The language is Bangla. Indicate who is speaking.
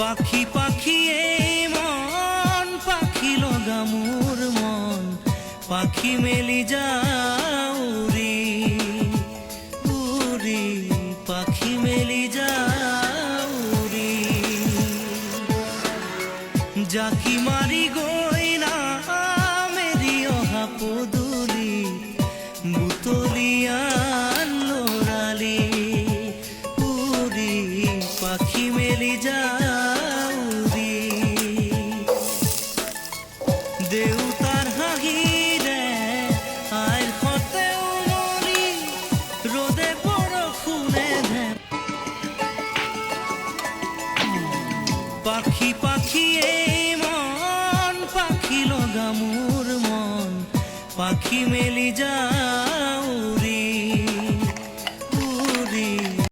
Speaker 1: পাখি পাখি এই মন, পাখি লগা মোর মন, পাখি মেলি যাও উড়ি উড়ি, পাখি মেলি যাও উড়ি। জাকি মারি গইনা মেরি অহা পদুলি, বুতলিয়ান লড়ালি উড়ি, পাখি মেলি যাও উড়ি। দেউতার হাঁহিরে আইর হতেও মরি, রোদে বরফুনে পাখি পাখি এই মন, পাখি লগা মোর মন, পাখি মেলি যা